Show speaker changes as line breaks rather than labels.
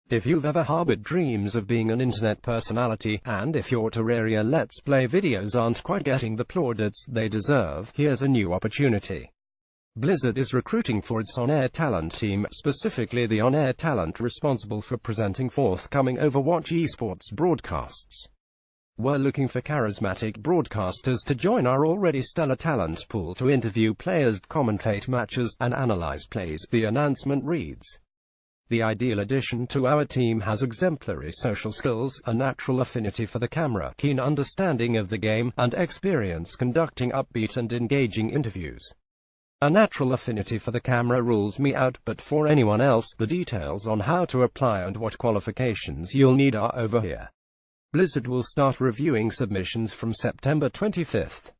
If you've ever harbored dreams of being an internet personality, and if your Terraria Let's Play videos aren't quite getting the plaudits they deserve, here's a new opportunity. Blizzard is recruiting for its on-air talent team, specifically the on-air talent responsible for presenting forthcoming Overwatch esports broadcasts. We're looking for charismatic broadcasters to join our already stellar talent pool to interview players, commentate matches, and analyze plays, the announcement reads. The ideal addition to our team has exemplary social skills, a natural affinity for the camera, keen understanding of the game, and experience conducting upbeat and engaging interviews. A natural affinity for the camera rules me out, but for anyone else, the details on how to apply and what qualifications you'll need are over here. Blizzard will start reviewing submissions from September 25th.